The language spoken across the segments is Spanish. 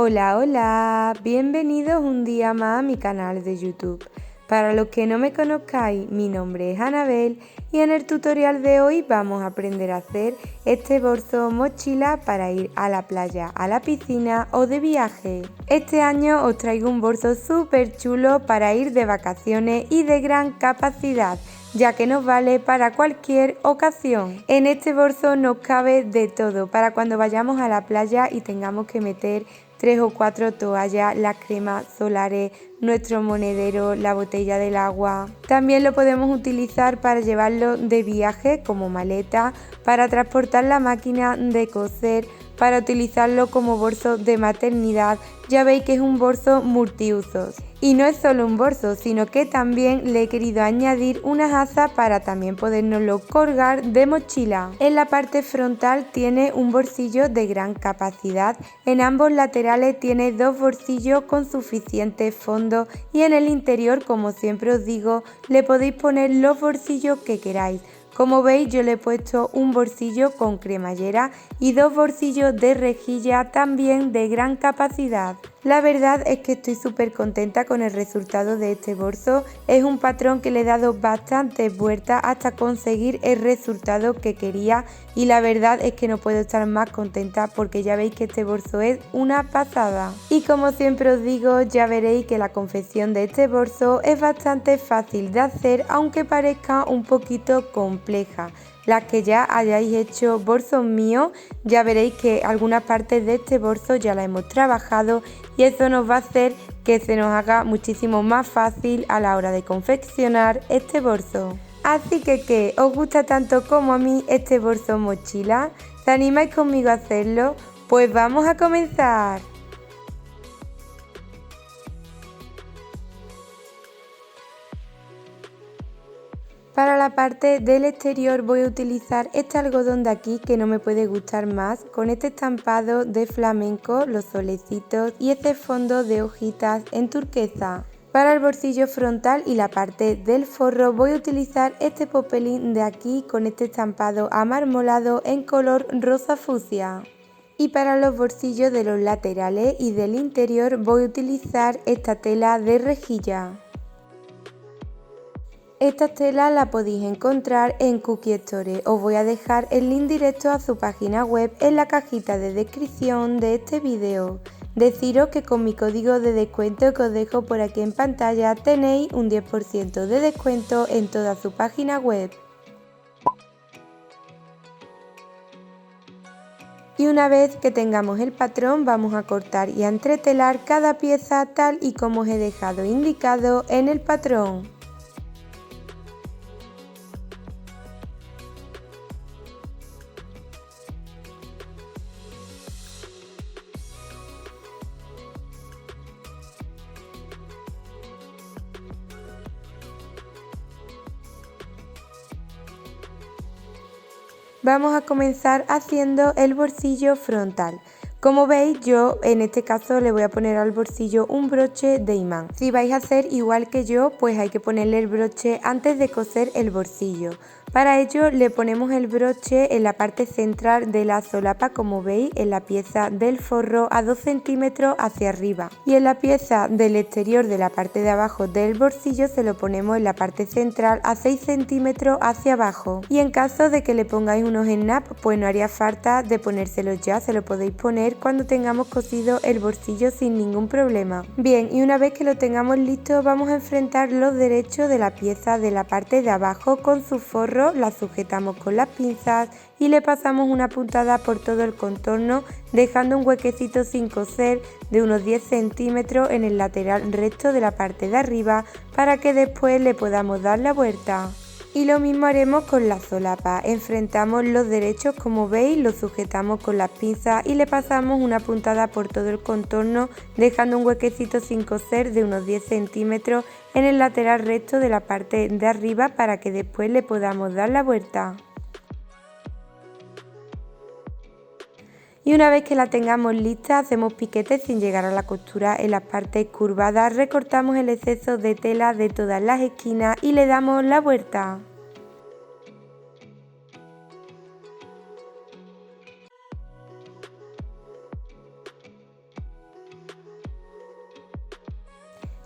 Hola, hola, bienvenidos un día más a mi canal de YouTube. Para los que no me conozcáis, mi nombre es Anabel y en el tutorial de hoy vamos a aprender a hacer este bolso mochila para ir a la playa, a la piscina o de viaje. Este año os traigo un bolso súper chulo para ir de vacaciones y de gran capacidad, ya que nos vale para cualquier ocasión. En este bolso nos cabe de todo para cuando vayamos a la playa y tengamos que meter 3 o 4 toallas, las cremas solares, nuestro monedero, la botella del agua. También lo podemos utilizar para llevarlo de viaje como maleta, para transportar la máquina de coser, para utilizarlo como bolso de maternidad. Ya veis que es un bolso multiusos. Y no es solo un bolso, sino que también le he querido añadir una asa para también podérnoslo colgar de mochila. En la parte frontal tiene un bolsillo de gran capacidad. En ambos laterales tiene 2 bolsillos con suficiente fondo y en el interior, como siempre os digo, le podéis poner los bolsillos que queráis. Como veis, yo le he puesto un bolsillo con cremallera y 2 bolsillos de rejilla también de gran capacidad. La verdad es que estoy súper contenta con el resultado de este bolso. Es un patrón que le he dado bastantes vueltas hasta conseguir el resultado que quería y la verdad es que no puedo estar más contenta porque ya veis que este bolso es una pasada. Y como siempre os digo, ya veréis que la confección de este bolso es bastante fácil de hacer, aunque parezca un poquito compleja. Las que ya hayáis hecho bolsos míos, ya veréis que algunas partes de este bolso ya la hemos trabajado y eso nos va a hacer que se nos haga muchísimo más fácil a la hora de confeccionar este bolso. Así que, ¿os gusta tanto como a mí este bolso mochila? ¿Te animáis conmigo a hacerlo? Pues vamos a comenzar. Para la parte del exterior voy a utilizar este algodón de aquí que no me puede gustar más, con este estampado de flamenco, los solecitos y este fondo de hojitas en turquesa. Para el bolsillo frontal y la parte del forro voy a utilizar este popelín de aquí con este estampado amarmolado en color rosa fucsia. Y para los bolsillos de los laterales y del interior voy a utilizar esta tela de rejilla. Esta tela la podéis encontrar en Cookie Store. Os voy a dejar el link directo a su página web en la cajita de descripción de este vídeo. Deciros que con mi código de descuento que os dejo por aquí en pantalla tenéis un 10% de descuento en toda su página web. Y una vez que tengamos el patrón vamos a cortar y a entretelar cada pieza tal y como os he dejado indicado en el patrón. Vamos a comenzar haciendo el bolsillo frontal. Como veis, yo en este caso le voy a poner al bolsillo un broche de imán. Si vais a hacer igual que yo, pues hay que ponerle el broche antes de coser el bolsillo. Para ello le ponemos el broche en la parte central de la solapa, como veis, en la pieza del forro a 2 centímetros hacia arriba. Y en la pieza del exterior de la parte de abajo del bolsillo se lo ponemos en la parte central a 6 centímetros hacia abajo. Y en caso de que le pongáis unos snap, pues no haría falta de ponérselos ya, se lo podéis poner cuando tengamos cosido el bolsillo sin ningún problema. Bien, y una vez que lo tengamos listo, vamos a enfrentar los derechos de la pieza de la parte de abajo con su forro. La sujetamos con las pinzas y le pasamos una puntada por todo el contorno, dejando un huequecito sin coser de unos 10 centímetros en el lateral recto de la parte de arriba para que después le podamos dar la vuelta. Y lo mismo haremos con la solapa. Enfrentamos los derechos, como veis, los sujetamos con las pinzas y le pasamos una puntada por todo el contorno, dejando un huequecito sin coser de unos 10 centímetros en el lateral recto de la parte de arriba para que después le podamos dar la vuelta. Y una vez que la tengamos lista, hacemos piquetes sin llegar a la costura en las partes curvadas, recortamos el exceso de tela de todas las esquinas y le damos la vuelta.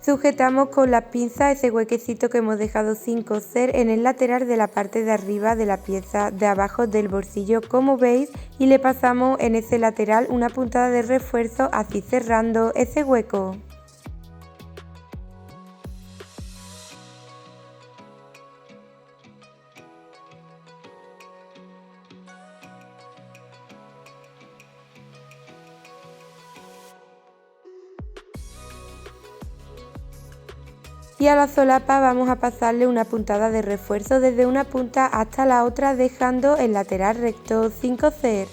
Sujetamos con las pinzas ese huequecito que hemos dejado sin coser en el lateral de la parte de arriba de la pieza de abajo del bolsillo, como veis, y le pasamos en ese lateral una puntada de refuerzo, así cerrando ese hueco. Y a la solapa vamos a pasarle una puntada de refuerzo desde una punta hasta la otra, dejando el lateral recto sin coser.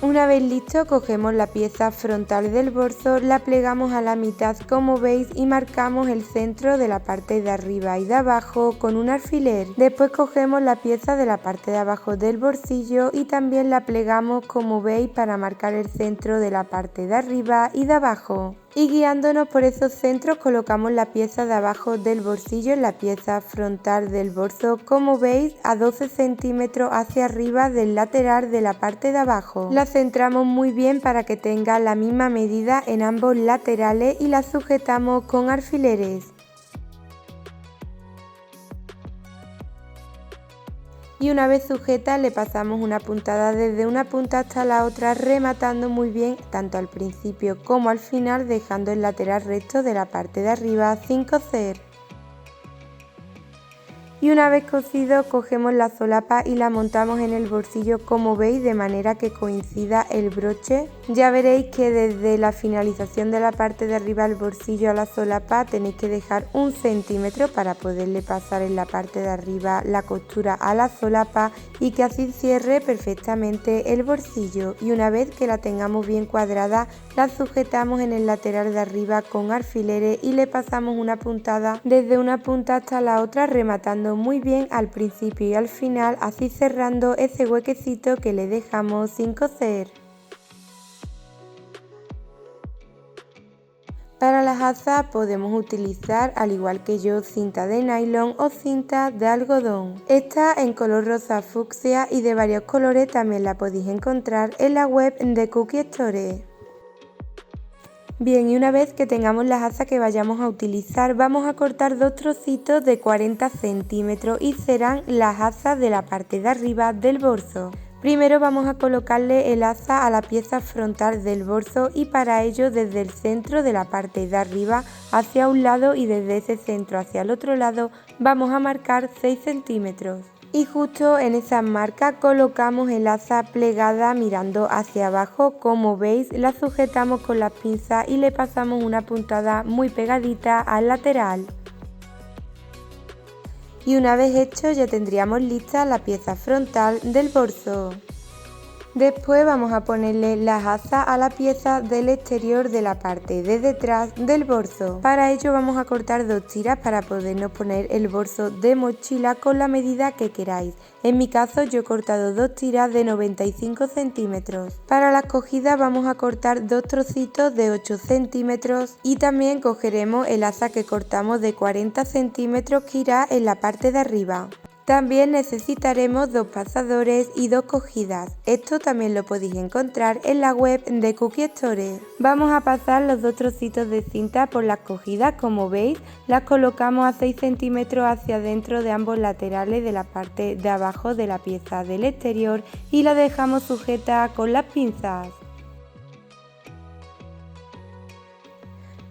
Una vez listo, cogemos la pieza frontal del bolso, la plegamos a la mitad como veis y marcamos el centro de la parte de arriba y de abajo con un alfiler. Después cogemos la pieza de la parte de abajo del bolsillo y también la plegamos como veis para marcar el centro de la parte de arriba y de abajo. Y guiándonos por esos centros colocamos la pieza de abajo del bolsillo en la pieza frontal del bolso, como veis, a 12 centímetros hacia arriba del lateral de la parte de abajo. La centramos muy bien para que tenga la misma medida en ambos laterales y la sujetamos con alfileres. Y una vez sujeta le pasamos una puntada desde una punta hasta la otra, rematando muy bien tanto al principio como al final, dejando el lateral recto de la parte de arriba sin coser. Y una vez cosido cogemos la solapa y la montamos en el bolsillo, como veis, de manera que coincida el broche. Ya veréis que desde la finalización de la parte de arriba del bolsillo a la solapa tenéis que dejar 1 centímetro para poderle pasar en la parte de arriba la costura a la solapa y que así cierre perfectamente el bolsillo. Y una vez que la tengamos bien cuadrada, la sujetamos en el lateral de arriba con alfileres y le pasamos una puntada desde una punta hasta la otra, rematando muy bien al principio y al final, así cerrando ese huequecito que le dejamos sin coser. Para las asas podemos utilizar, al igual que yo, cinta de nylon o cinta de algodón. Esta en color rosa fucsia y de varios colores también la podéis encontrar en la web de Cookie Store. Bien, y una vez que tengamos las asas que vayamos a utilizar, vamos a cortar 2 trocitos de 40 centímetros y serán las asas de la parte de arriba del bolso. Primero vamos a colocarle el asa a la pieza frontal del bolso y para ello desde el centro de la parte de arriba hacia un lado y desde ese centro hacia el otro lado vamos a marcar 6 centímetros. Y justo en esa marca colocamos el asa plegada mirando hacia abajo, como veis la sujetamos con las pinzas y le pasamos una puntada muy pegadita al lateral. Y una vez hecho ya tendríamos lista la pieza frontal del bolso. Después vamos a ponerle las asas a la pieza del exterior de la parte de detrás del bolso. Para ello vamos a cortar 2 tiras para podernos poner el bolso de mochila con la medida que queráis. En mi caso yo he cortado 2 tiras de 95 centímetros. Para la cogida vamos a cortar 2 trocitos de 8 centímetros y también cogeremos el asa que cortamos de 40 centímetros que irá en la parte de arriba. También necesitaremos 2 pasadores y 2 cogidas. Esto también lo podéis encontrar en la web de Cookie Store. Vamos a pasar los 2 trocitos de cinta por las cogidas, como veis, las colocamos a 6 centímetros hacia adentro de ambos laterales de la parte de abajo de la pieza del exterior y la dejamos sujeta con las pinzas.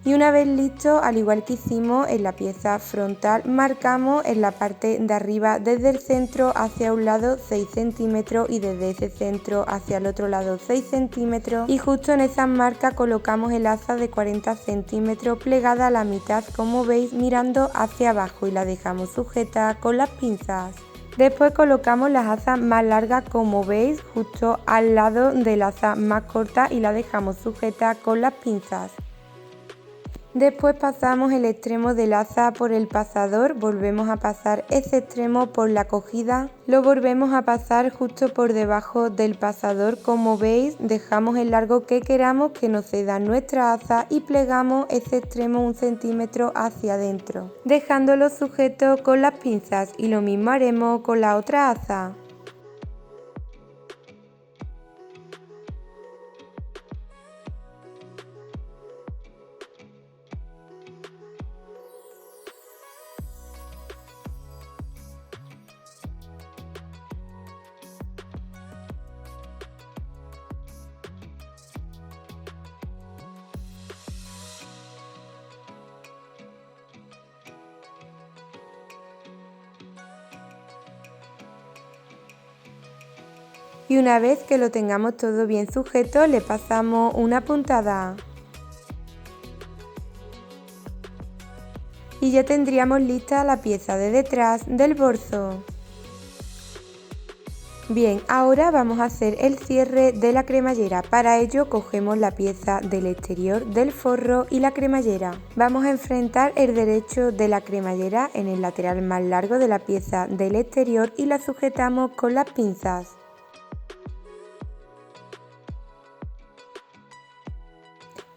Y una vez listo, al igual que hicimos en la pieza frontal, marcamos en la parte de arriba desde el centro hacia un lado 6 centímetros y desde ese centro hacia el otro lado 6 centímetros y justo en esa marca colocamos el asa de 40 centímetros plegada a la mitad, como veis, mirando hacia abajo y la dejamos sujeta con las pinzas. Después colocamos las asas más largas, como veis, justo al lado del asa más corta y la dejamos sujeta con las pinzas. Después pasamos el extremo del asa por el pasador, volvemos a pasar ese extremo por la cogida, lo volvemos a pasar justo por debajo del pasador, como veis, dejamos el largo que queramos que nos ceda nuestra asa y plegamos ese extremo 1 centímetro hacia adentro, dejándolo sujeto con las pinzas, y lo mismo haremos con la otra asa. Y una vez que lo tengamos todo bien sujeto, le pasamos una puntada. Y ya tendríamos lista la pieza de detrás del bolso. Bien, ahora vamos a hacer el cierre de la cremallera. Para ello cogemos la pieza del exterior del forro y la cremallera. Vamos a enfrentar el derecho de la cremallera en el lateral más largo de la pieza del exterior y la sujetamos con las pinzas.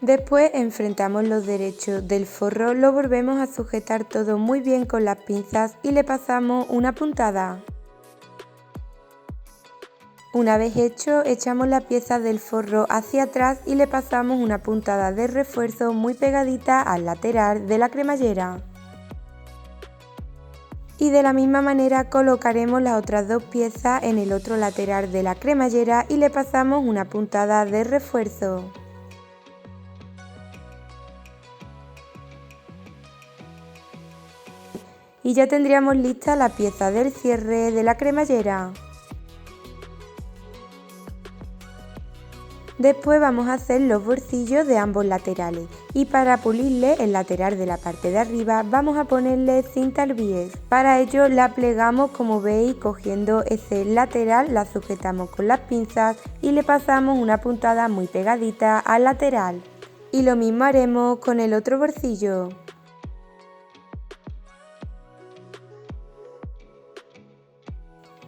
Después enfrentamos los derechos del forro, lo volvemos a sujetar todo muy bien con las pinzas y le pasamos una puntada. Una vez hecho, echamos la pieza del forro hacia atrás y le pasamos una puntada de refuerzo muy pegadita al lateral de la cremallera. Y de la misma manera colocaremos las otras dos piezas en el otro lateral de la cremallera y le pasamos una puntada de refuerzo. Y ya tendríamos lista la pieza del cierre de la cremallera. Después vamos a hacer los bolsillos de ambos laterales y para pulirle el lateral de la parte de arriba vamos a ponerle cinta al bies. Para ello la plegamos como veis cogiendo ese lateral, la sujetamos con las pinzas y le pasamos una puntada muy pegadita al lateral. Y lo mismo haremos con el otro bolsillo.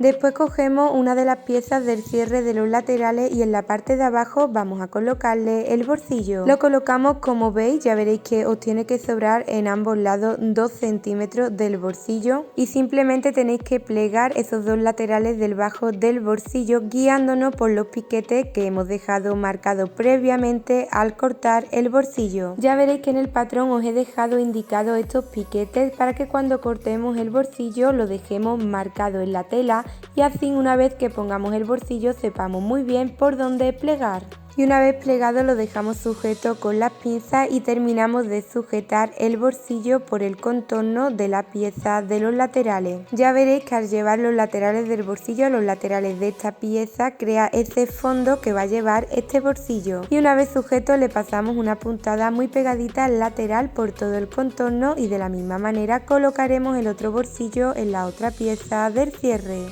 Después cogemos una de las piezas del cierre de los laterales y en la parte de abajo vamos a colocarle el bolsillo. Lo colocamos como veis, ya veréis que os tiene que sobrar en ambos lados 2 centímetros del bolsillo y simplemente tenéis que plegar esos dos laterales del bajo del bolsillo guiándonos por los piquetes que hemos dejado marcados previamente al cortar el bolsillo. Ya veréis que en el patrón os he dejado indicados estos piquetes para que cuando cortemos el bolsillo lo dejemos marcado en la tela y así una vez que pongamos el bolsillo sepamos muy bien por dónde plegar. Y una vez plegado lo dejamos sujeto con las pinzas y terminamos de sujetar el bolsillo por el contorno de la pieza de los laterales. Ya veréis que al llevar los laterales del bolsillo a los laterales de esta pieza crea ese fondo que va a llevar este bolsillo. Y una vez sujeto le pasamos una puntada muy pegadita al lateral por todo el contorno y de la misma manera colocaremos el otro bolsillo en la otra pieza del cierre.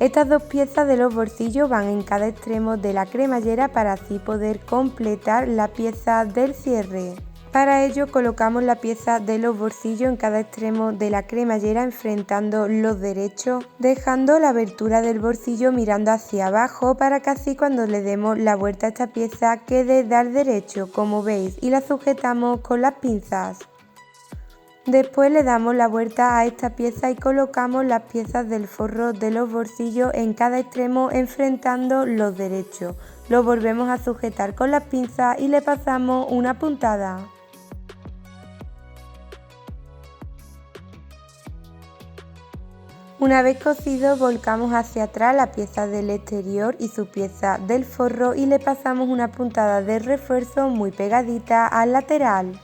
Estas dos piezas de los bolsillos van en cada extremo de la cremallera para así poder completar la pieza del cierre. Para ello colocamos la pieza de los bolsillos en cada extremo de la cremallera enfrentando los derechos, dejando la abertura del bolsillo mirando hacia abajo para que así cuando le demos la vuelta a esta pieza quede al derecho, como veis, y la sujetamos con las pinzas. Después le damos la vuelta a esta pieza y colocamos las piezas del forro de los bolsillos en cada extremo enfrentando los derechos. Lo volvemos a sujetar con las pinzas y le pasamos una puntada. Una vez cosido volcamos hacia atrás la pieza del exterior y su pieza del forro y le pasamos una puntada de refuerzo muy pegadita al lateral.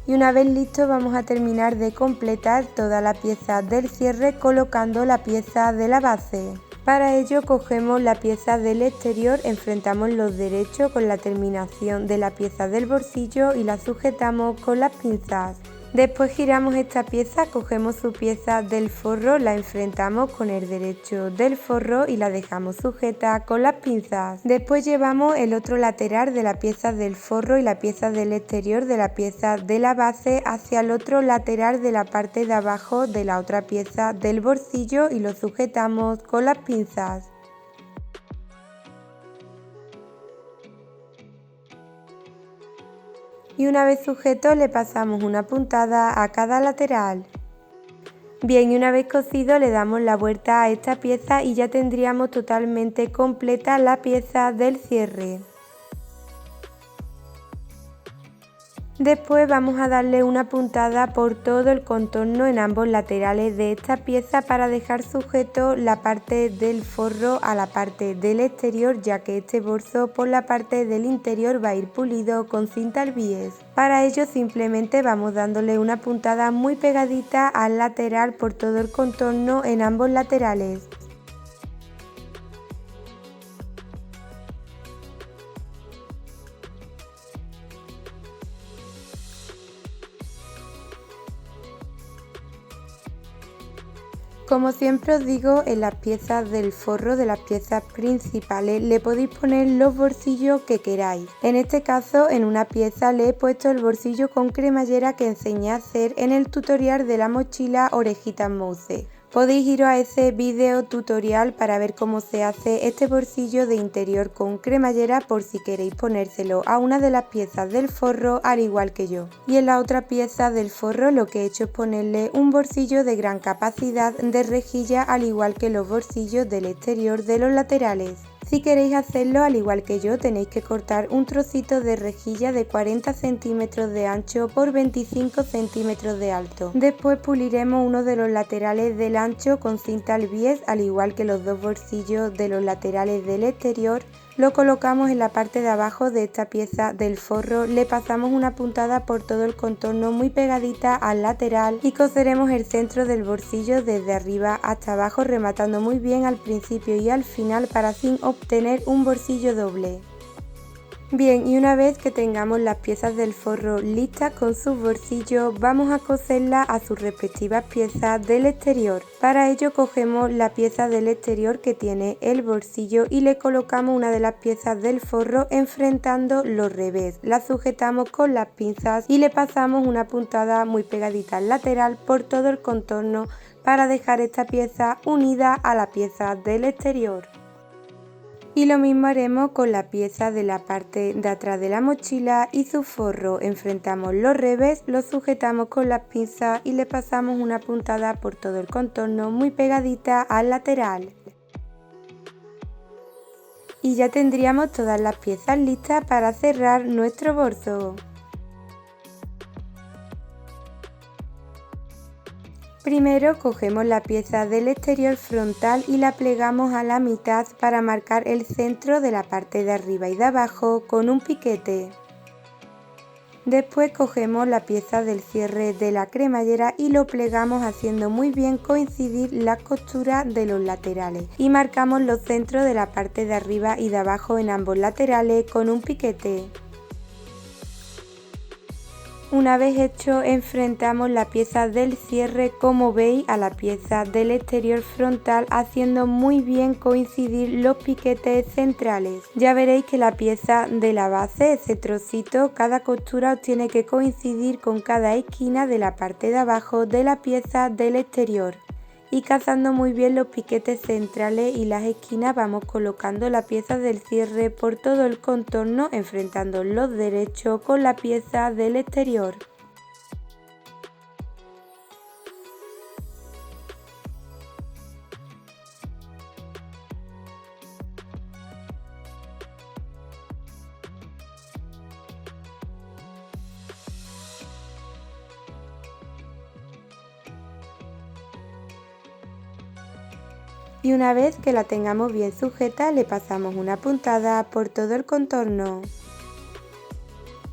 Y una vez listo vamos a terminar de completar toda la pieza del cierre colocando la pieza de la base. Para ello cogemos la pieza del exterior, enfrentamos los derechos con la terminación de la pieza del bolsillo y la sujetamos con las pinzas. Después giramos esta pieza, cogemos su pieza del forro, la enfrentamos con el derecho del forro y la dejamos sujeta con las pinzas. Después llevamos el otro lateral de la pieza del forro y la pieza del exterior de la pieza de la base hacia el otro lateral de la parte de abajo de la otra pieza del bolsillo y lo sujetamos con las pinzas. Y una vez sujeto le pasamos una puntada a cada lateral. Bien, y una vez cosido le damos la vuelta a esta pieza y ya tendríamos totalmente completa la pieza del cierre. Después vamos a darle una puntada por todo el contorno en ambos laterales de esta pieza para dejar sujeto la parte del forro a la parte del exterior, ya que este bolso por la parte del interior va a ir pulido con cinta al bies. Para ello simplemente vamos dándole una puntada muy pegadita al lateral por todo el contorno en ambos laterales. Como siempre os digo, en las piezas del forro de las piezas principales le podéis poner los bolsillos que queráis. En este caso, en una pieza le he puesto el bolsillo con cremallera que enseñé a hacer en el tutorial de la mochila Orejitas Mouse. Podéis iros a ese vídeo tutorial para ver cómo se hace este bolsillo de interior con cremallera por si queréis ponérselo a una de las piezas del forro al igual que yo. Y en la otra pieza del forro lo que he hecho es ponerle un bolsillo de gran capacidad de rejilla al igual que los bolsillos del exterior de los laterales. Si queréis hacerlo al igual que yo tenéis que cortar un trocito de rejilla de 40 centímetros de ancho por 25 centímetros de alto. Después puliremos uno de los laterales del ancho con cinta al bies al igual que los dos bolsillos de los laterales del exterior. Lo colocamos en la parte de abajo de esta pieza del forro, le pasamos una puntada por todo el contorno muy pegadita al lateral y coseremos el centro del bolsillo desde arriba hasta abajo rematando muy bien al principio y al final para así obtener un bolsillo doble. Bien, y una vez que tengamos las piezas del forro listas con sus bolsillos, vamos a coserlas a sus respectivas piezas del exterior. Para ello cogemos la pieza del exterior que tiene el bolsillo y le colocamos una de las piezas del forro enfrentando los revés. La sujetamos con las pinzas y le pasamos una puntada muy pegadita al lateral por todo el contorno para dejar esta pieza unida a la pieza del exterior. Y lo mismo haremos con la pieza de la parte de atrás de la mochila y su forro. Enfrentamos los revés, lo sujetamos con las pinzas y le pasamos una puntada por todo el contorno muy pegadita al lateral. Y ya tendríamos todas las piezas listas para cerrar nuestro bolso. Primero cogemos la pieza del exterior frontal y la plegamos a la mitad para marcar el centro de la parte de arriba y de abajo con un piquete. Después cogemos la pieza del cierre de la cremallera y lo plegamos haciendo muy bien coincidir las costuras de los laterales y marcamos los centros de la parte de arriba y de abajo en ambos laterales con un piquete. Una vez hecho, enfrentamos la pieza del cierre como veis a la pieza del exterior frontal haciendo muy bien coincidir los piquetes centrales. Ya veréis que la pieza de la base, ese trocito, cada costura os tiene que coincidir con cada esquina de la parte de abajo de la pieza del exterior. Y cazando muy bien los piquetes centrales y las esquinas vamos colocando la pieza del cierre por todo el contorno enfrentando los derechos con la pieza del exterior. Y una vez que la tengamos bien sujeta le pasamos una puntada por todo el contorno.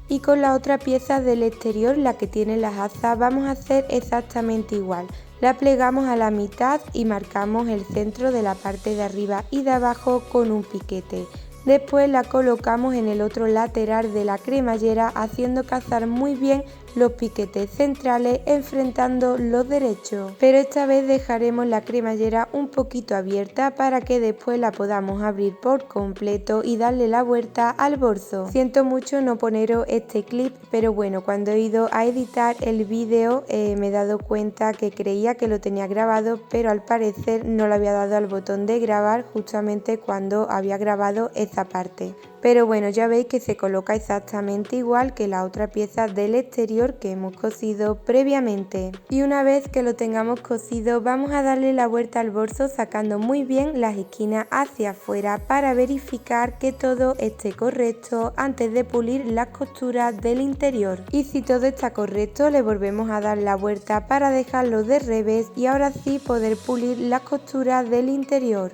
Y con la otra pieza del exterior, la que tiene las asas, vamos a hacer exactamente igual. La plegamos a la mitad y marcamos el centro de la parte de arriba y de abajo con un piquete. Después la colocamos en el otro lateral de la cremallera haciendo cazar muy bien los piquetes centrales enfrentando los derechos. Pero esta vez dejaremos la cremallera un poquito abierta para que después la podamos abrir por completo y darle la vuelta al bolso. Siento mucho no poneros este clip, pero bueno, cuando he ido a editar el vídeo me he dado cuenta que creía que lo tenía grabado, pero al parecer no le había dado al botón de grabar justamente cuando había grabado esa parte. Pero bueno, ya veis que se coloca exactamente igual que la otra pieza del exterior interior que hemos cosido previamente. Y una vez que lo tengamos cosido, vamos a darle la vuelta al bolso sacando muy bien las esquinas hacia afuera para verificar que todo esté correcto antes de pulir las costuras del interior. Y si todo está correcto, le volvemos a dar la vuelta para dejarlo de revés y ahora sí poder pulir las costuras del interior.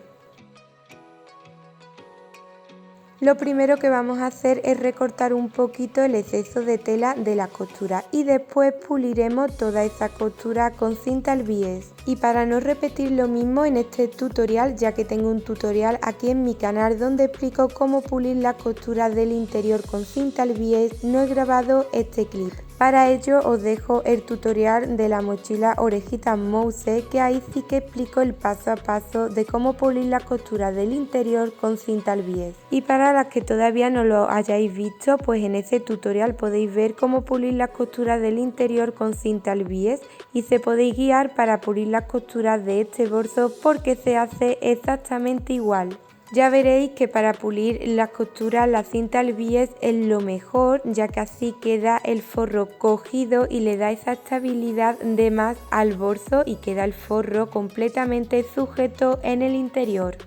Lo primero que vamos a hacer es recortar un poquito el exceso de tela de la costura y después puliremos toda esa costura con cinta al bies. Y para no repetir lo mismo en este tutorial, ya que tengo un tutorial aquí en mi canal donde explico cómo pulir las costuras del interior con cinta al bies, no he grabado este clip. Para ello os dejo el tutorial de la mochila Orejitas Mouse, que ahí sí que explico el paso a paso de cómo pulir las costuras del interior con cinta al bies. Y para las que todavía no lo hayáis visto, pues en ese tutorial podéis ver cómo pulir las costuras del interior con cinta al bies y se podéis guiar para pulir las costuras de este bolso porque se hace exactamente igual. Ya veréis que para pulir las costuras la cinta al bies es lo mejor, ya que así queda el forro cogido y le da esa estabilidad de más al bolso y queda el forro completamente sujeto en el interior.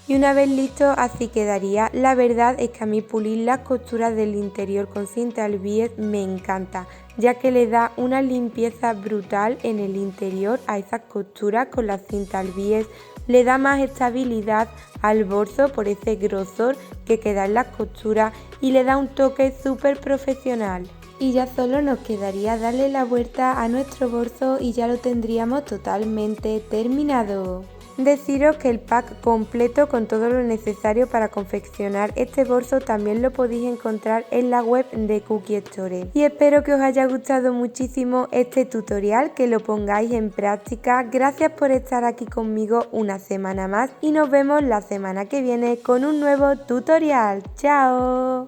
Y una vez listo así quedaría. La verdad es que a mí pulir las costuras del interior con cinta al bies me encanta, ya que le da una limpieza brutal en el interior a esas costuras con la cinta al bies, le da más estabilidad al bolso por ese grosor que queda en las costuras y le da un toque súper profesional. Y ya solo nos quedaría darle la vuelta a nuestro bolso y ya lo tendríamos totalmente terminado. Deciros que el pack completo con todo lo necesario para confeccionar este bolso también lo podéis encontrar en la web de Cookie Store. Y espero que os haya gustado muchísimo este tutorial, que lo pongáis en práctica. Gracias por estar aquí conmigo una semana más y nos vemos la semana que viene con un nuevo tutorial. ¡Chao!